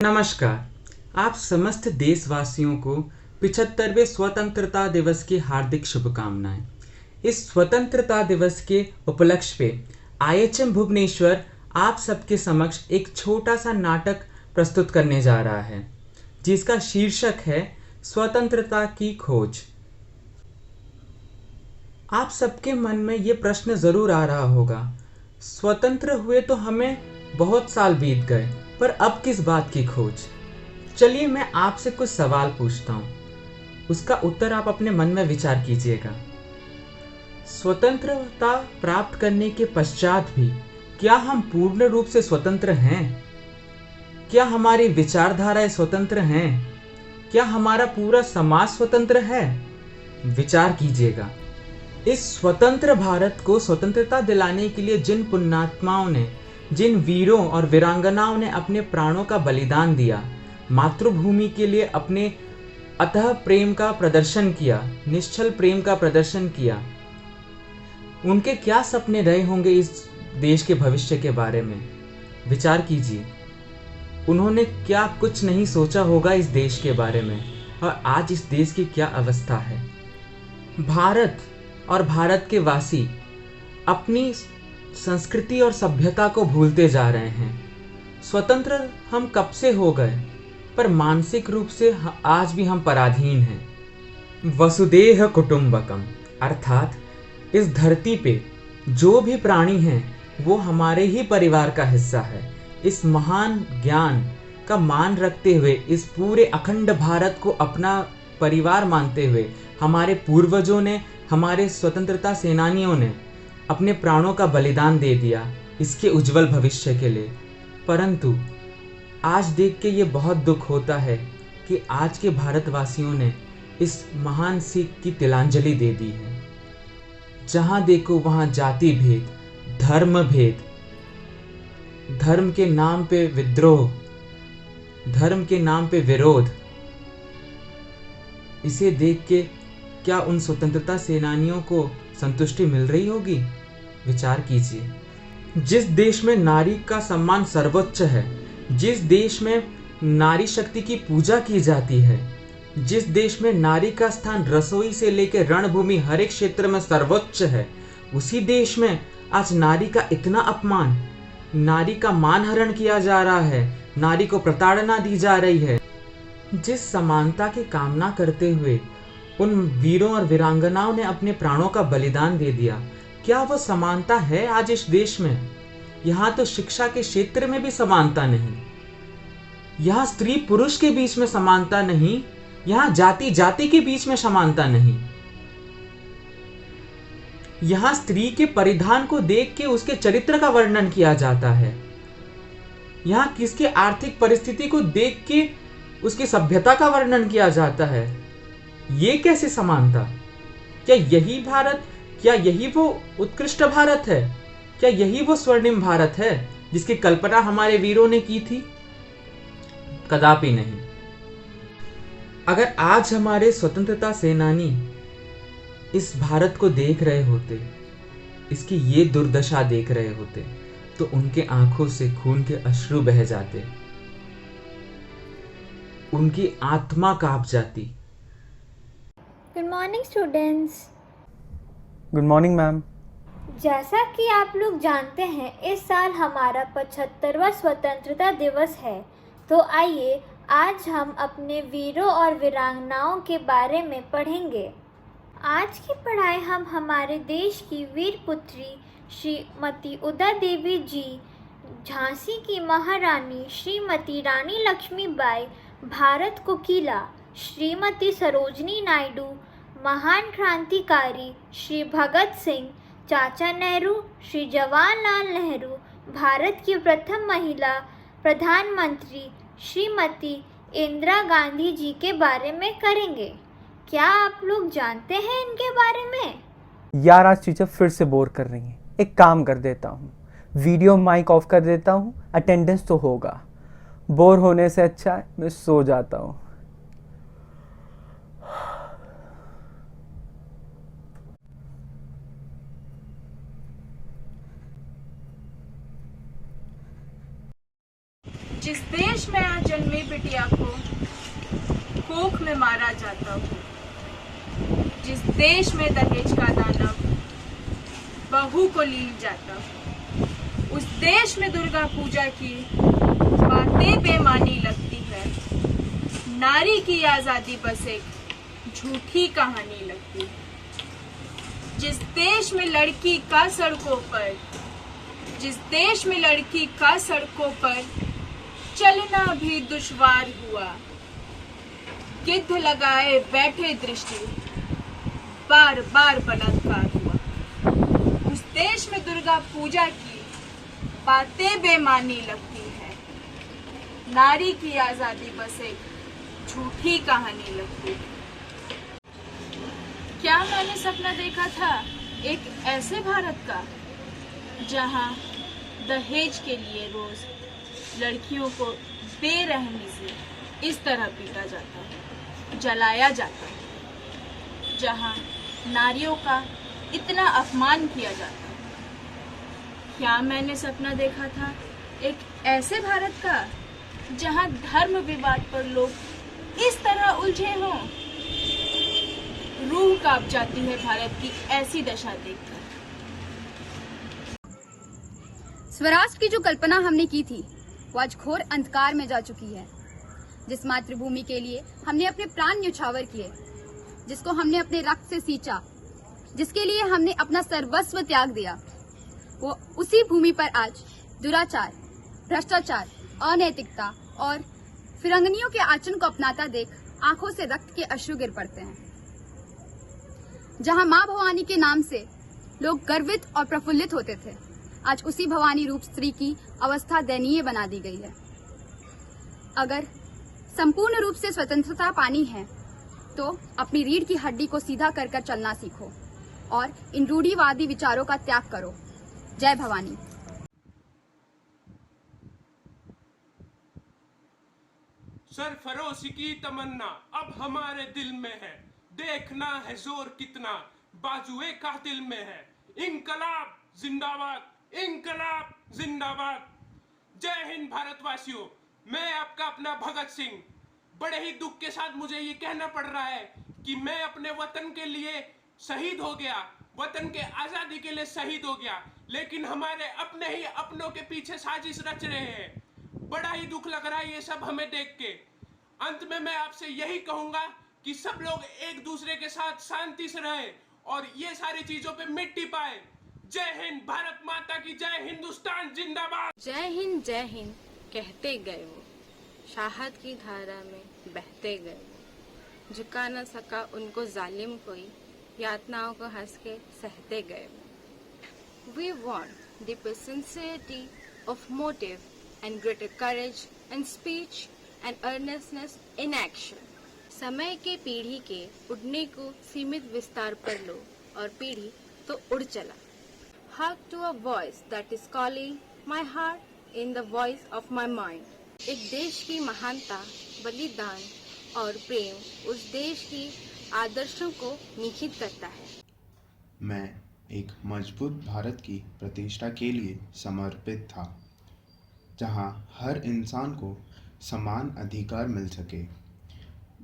नमस्कार। आप समस्त देशवासियों को 75वें स्वतंत्रता दिवस की हार्दिक शुभकामनाएं। इस स्वतंत्रता दिवस के उपलक्ष्य पे IHM भुवनेश्वर आप सबके समक्ष एक छोटा सा नाटक प्रस्तुत करने जा रहा है, जिसका शीर्षक है स्वतंत्रता की खोज। आप सबके मन में ये प्रश्न ज़रूर आ रहा होगा, स्वतंत्र हुए तो हमें बहुत साल बीत गए, पर अब किस बात की खोज। चलिए मैं आपसे कुछ सवाल पूछता हूँ, उसका उत्तर आप अपने मन में विचार कीजिएगा। स्वतंत्रता प्राप्त करने के पश्चात भी क्या हम पूर्ण रूप से स्वतंत्र हैं? क्या हमारी विचारधाराएं स्वतंत्र हैं? क्या हमारा पूरा समाज स्वतंत्र है? विचार कीजिएगा। इस स्वतंत्र भारत को स्वतंत्रता दिलाने के लिए जिन पुण्यात्माओं ने, जिन वीरों और वीरांगनाओं ने अपने प्राणों का बलिदान दिया, मातृभूमि के लिए अपने अतः प्रेम का प्रदर्शन किया, निश्चल प्रेम का प्रदर्शन किया, उनके क्या सपने रहे होंगे इस देश के भविष्य के बारे में। विचार कीजिए, उन्होंने क्या कुछ नहीं सोचा होगा इस देश के बारे में, और आज इस देश की क्या अवस्था है। भारत और भारत के वासी अपनी संस्कृति और सभ्यता को भूलते जा रहे हैं। स्वतंत्र हम कब से हो गए, पर मानसिक रूप से आज भी हम पराधीन हैं। वसुदेव कुटुंबकम, अर्थात इस धरती पे जो भी प्राणी हैं वो हमारे ही परिवार का हिस्सा है। इस महान ज्ञान का मान रखते हुए, इस पूरे अखंड भारत को अपना परिवार मानते हुए हमारे पूर्वजों ने, हमारे स्वतंत्रता सेनानियों ने अपने प्राणों का बलिदान दे दिया इसके उज्जवल भविष्य के लिए। परंतु आज देख के ये बहुत दुख होता है कि आज के भारतवासियों ने इस महान सीख की तिलांजलि दे दी है। जहाँ देखो वहाँ जाति भेद, धर्म भेद, धर्म के नाम पे विद्रोह, धर्म के नाम पे विरोध। इसे देख के क्या उन स्वतंत्रता सेनानियों को संतुष्टि मिल रही होगी? विचार कीजिए। जिस देश में नारी का सम्मान सर्वोच्च है, जिस देश में नारी शक्ति की पूजा की जाती है, जिस देश में नारी का स्थान रसोई से लेकर रणभूमि हर एक क्षेत्र में सर्वोच्च है, उसी देश में आज नारी का इतना अपमान, नारी का मानहरण किया जा रहा है, नारी को प्रताड़ना दी जा रही है। जिस समानता की कामना करते हुए उन वीरों और वीरांगनाओं ने अपने प्राणों का बलिदान दे दिया, क्या वो समानता है आज इस देश में? यहाँ तो शिक्षा के क्षेत्र में भी समानता नहीं, यहाँ स्त्री पुरुष के बीच में समानता नहीं, यहाँ जाति जाति के बीच में समानता नहीं। यहाँ स्त्री के परिधान को देख के उसके चरित्र का वर्णन किया जाता है, यहाँ किसकी आर्थिक परिस्थिति को देख के उसकी सभ्यता का वर्णन किया जाता है। ये कैसे समानता? क्या यही भारत, क्या यही वो उत्कृष्ट भारत है? क्या यही वो स्वर्णिम भारत है जिसकी कल्पना हमारे वीरों ने की थी? कदापि नहीं। अगर आज हमारे स्वतंत्रता सेनानी इस भारत को देख रहे होते, इसकी ये दुर्दशा देख रहे होते, तो उनके आंखों से खून के अश्रु बह जाते, उनकी आत्मा कांप जाती। Good morning students. Good morning ma'am. जैसा कि आप लोग जानते हैं, इस साल हमारा 75वां स्वतंत्रता दिवस है। तो आइए आज हम अपने वीरों और वीरांगनाओं के बारे में पढ़ेंगे। आज की पढ़ाई हम हमारे देश की वीर पुत्री श्रीमती उदा देवी जी, झांसी की महारानी श्रीमती रानी लक्ष्मीबाई, भारत कोकिला श्रीमती सरोजनी नायडू, महान क्रांतिकारी श्री भगत सिंह, चाचा नेहरू, श्री जवाहरलाल नेहरू, भारत की प्रथम महिला प्रधानमंत्री श्रीमती इंदिरा गांधी जी के बारे में करेंगे। क्या आप लोग जानते हैं इनके बारे में? यार आज टीचर फिर से बोर कर रही हैं। एक काम कर देता हूँ, वीडियो माइक ऑफ कर देता हूँ, अटेंडेंस तो होगा। बोर होने से अच्छा है मैं सो जाता हूँ। जिस देश में आज जन्मे बिटिया को कोख में मारा जाता हो, जिस देश में दहेज का दानव बहू को लील जाता हो, उस देश में दुर्गा पूजा की बातें बेमानी लगती है। नारी की आजादी बस एक झूठी कहानी लगती है। जिस देश में लड़की का सड़कों पर चलना भी दुश्वार हुआ, गिद्ध लगाए बैठे दृष्टि बार बार बलात्कार हुआ, उस देश में दुर्गा पूजा की बातें बेमानी लगती है। नारी की आजादी बस एक झूठी कहानी लगती है। क्या मैंने सपना देखा था एक ऐसे भारत का जहां दहेज के लिए रोज लड़कियों को बेरहमी से इस तरह पीटा जाता है, जलाया जाता है, जहां नारियों का इतना अपमान किया जाता है। क्या मैंने सपना देखा था एक ऐसे भारत का जहां धर्म विवाद पर लोग इस तरह उलझे हों। रूह कांप जाती है भारत की ऐसी दशा देखकर। स्वराष्ट्र की जो कल्पना हमने की थी वो आज घोर अंधकार में जा चुकी है। जिस मातृभूमि के लिए हमने अपने प्राण न्यौछावर किए, जिसको हमने अपने रक्त से सींचा, जिसके लिए हमने अपना सर्वस्व त्याग दिया, वो उसी भूमि पर आज दुराचार, भ्रष्टाचार, अनैतिकता और फिरंगियों के आचरण को अपनाता देख आंखों से रक्त के अश्रु गिर पड़ते हैं। जहां मां भवानी के नाम से लोग गर्वित और प्रफुल्लित होते थे, आज उसी भवानी रूप स्त्री की अवस्था दयनीय बना दी गई है। अगर संपूर्ण रूप से स्वतंत्रता पानी है तो अपनी रीढ़ की हड्डी को सीधा कर कर चलना सीखो और इन रूढ़िवादी विचारों का त्याग करो। जय भवानी। सरफरोशी की तमन्ना अब हमारे दिल में है, देखना है जोर कितना बाजुए कातिल में है। इनकलाब जिंदाबाद, इनकलाब जिंदाबाद। जय हिंद भारतवासियों, मैं आपका अपना भगत सिंह। बड़े ही दुख के साथ मुझे ये कहना पड़ रहा है कि मैं अपने वतन के लिए शहीद हो गया, वतन के आजादी के लिए शहीद हो गया, लेकिन हमारे अपने ही अपनों के पीछे साजिश रच रहे हैं। बड़ा ही दुख लग रहा है ये सब हमें देख के। अंत में मैं आपसे यही कहूंगा कि सब लोग एक दूसरे के साथ शांति से रहें और ये सारी चीजों पे मिट्टी पाए। जय हिंद, भारत माता की जय, हिंदुस्तान जिंदाबाद। जय हिंद कहते गए वो, शाहद की धारा में बहते गए वो, झुका न सका उनको जालिम कोई, यातनाओं को हंस के सहते गए वो। We want deeper sincerity of motive and greater courage and speech and earnestness in action. समय के पीढ़ी के उड़ने को सीमित विस्तार पर लो और पीढ़ी तो उड़ चला। Hark to a voice that is calling my heart in the voice of my mind. एक देश की महानता, बलिदान और प्रेम उस देश की आदर्शों को निहित करता है। मैं एक मजबूत भारत की प्रतिष्ठा के लिए समर्पित था, जहां हर इंसान को समान अधिकार मिल सके।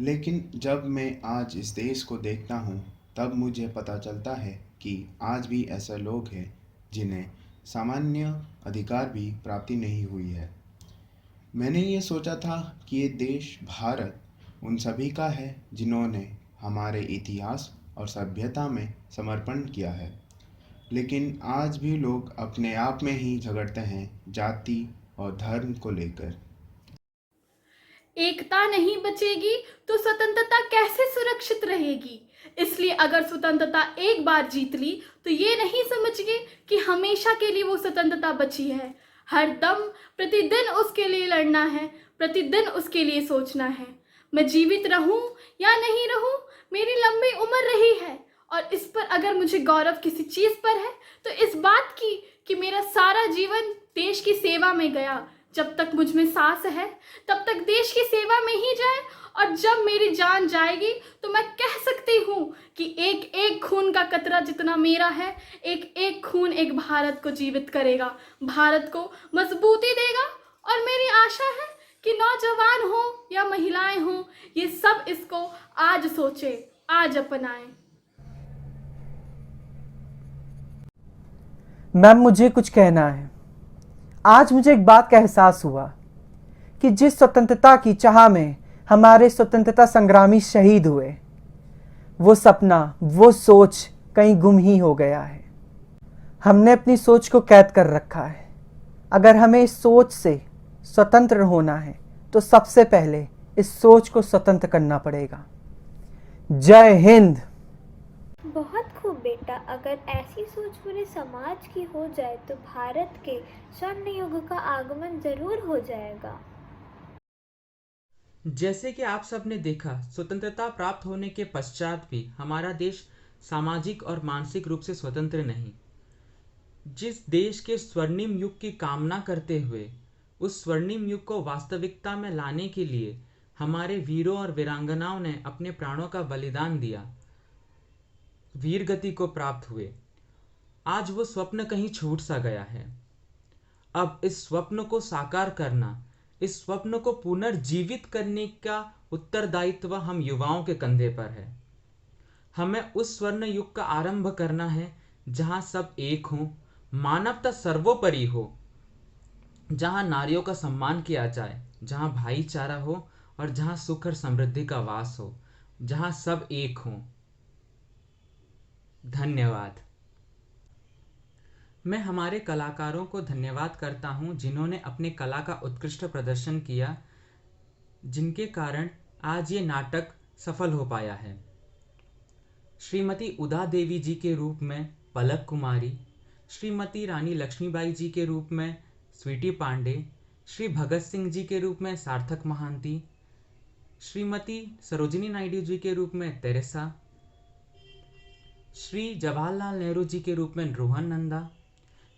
लेकिन जब मैं आज इस देश को देखता हूं, तब मुझे पता चलता है कि आज भी ऐसे लोग हैं जिन्हें सामान्य अधिकार भी प्राप्ति नहीं हुई है। मैंने ये सोचा था कि ये देश भारत उन सभी का है जिन्होंने हमारे इतिहास और सभ्यता में समर्पण किया है, लेकिन आज भी लोग अपने आप में ही झगड़ते हैं जाति और धर्म को लेकर। एकता नहीं बचेगी तो स्वतंत्रता कैसे सुरक्षित रहेगी? इसलिए अगर स्वतंत्रता एक बार जीत ली तो ये नहीं समझिए कि हमेशा के लिए वो स्वतंत्रता बची है। हर दम प्रतिदिन उसके लिए लड़ना है, प्रतिदिन उसके लिए सोचना है। मैं जीवित रहूं या नहीं रहूं, मेरी लंबी उम्र रही है और इस पर अगर मुझे गौरव किसी चीज़ पर है तो इस बात की कि मेरा सारा जीवन देश की सेवा में गया। जब तक मुझ में सांस है तब तक देश की सेवा में ही जाए, और जब मेरी जान जाएगी तो मैं कह सकती हूँ कि एक एक खून का कतरा जितना मेरा है, एक एक खून एक भारत को जीवित करेगा, भारत को मजबूती देगा। और मेरी आशा है कि नौजवान हो या महिलाएं हों, ये सब इसको आज सोचे, आज अपनाएं। मैम, मुझे कुछ कहना है। आज मुझे एक बात का एहसास हुआ कि जिस स्वतंत्रता की चाह में हमारे स्वतंत्रता संग्रामी शहीद हुए, वो सपना, वो सोच कहीं गुम ही हो गया है। हमने अपनी सोच को कैद कर रखा है। अगर हमें इस सोच से स्वतंत्र होना है तो सबसे पहले इस सोच को स्वतंत्र करना पड़ेगा। जय हिंद। बहुत खूब बेटा। अगर ऐसी सोच पूरे समाज की हो जाए तो भारत के स्वर्ण युग का आगमन जरूर हो जाएगा। जैसे कि आप सबने देखा, स्वतंत्रता प्राप्त होने के पश्चात भी हमारा देश सामाजिक और मानसिक रूप से स्वतंत्र नहीं। जिस देश के स्वर्णिम युग की कामना करते हुए उस स्वर्णिम युग को वास्तविकता में लाने के लिए हमारे वीरों और वीरांगनाओं ने अपने प्राणों का बलिदान दिया, वीर गति को प्राप्त हुए, आज वो स्वप्न कहीं छूट सा गया है। अब इस स्वप्न को साकार करना, इस स्वप्न को पुनर्जीवित करने का उत्तरदायित्व हम युवाओं के कंधे पर है। हमें उस स्वर्ण युग का आरंभ करना है जहां सब एक हों, मानवता सर्वोपरि हो, जहां नारियों का सम्मान किया जाए, जहां भाईचारा हो और जहां सुख और समृद्धि का वास हो, जहां सब एक हों। धन्यवाद। मैं हमारे कलाकारों को धन्यवाद करता हूं जिन्होंने अपने कला का उत्कृष्ट प्रदर्शन किया, जिनके कारण आज ये नाटक सफल हो पाया है। श्रीमती उदा देवी जी के रूप में पलक कुमारी, श्रीमती रानी लक्ष्मीबाई जी के रूप में स्वीटी पांडे, श्री भगत सिंह जी के रूप में सार्थक महांती, श्रीमती सरोजिनी नायडू जी के रूप में तेरेसा, श्री जवाहरलाल नेहरू जी के रूप में रोहन नंदा,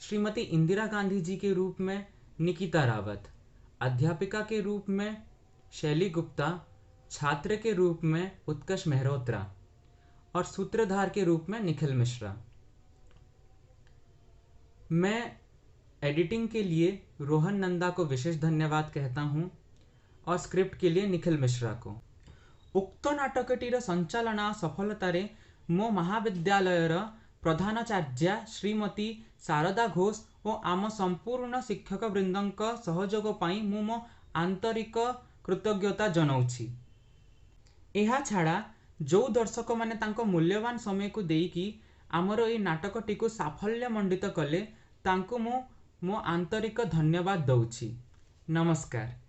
श्रीमती इंदिरा गांधी जी के रूप में निकिता रावत, अध्यापिका के रूप में शैली गुप्ता, छात्र के रूप में उत्कर्ष मेहरोत्रा और सूत्रधार के रूप में निखिल मिश्रा। मैं एडिटिंग के लिए रोहन नंदा को विशेष धन्यवाद कहता हूं और स्क्रिप्ट के लिए निखिल मिश्रा को। उक्त नाटकटीर संचालना सफलतारे मो महाविद्यालयर प्रधानाचार्या श्रीमती शारदा घोष और आम संपूर्ण शिक्षक वृंदक सहयोग पाई मु मो आंतरिक कृतज्ञता जनाउछि। एहा छाड़ा जो दर्शक माने तांको मूल्यवान समय को देकी आमर ए नाटकटी को साफल्य मंडित कले तांको मो आंतरिक धन्यवाद दउछि। नमस्कार।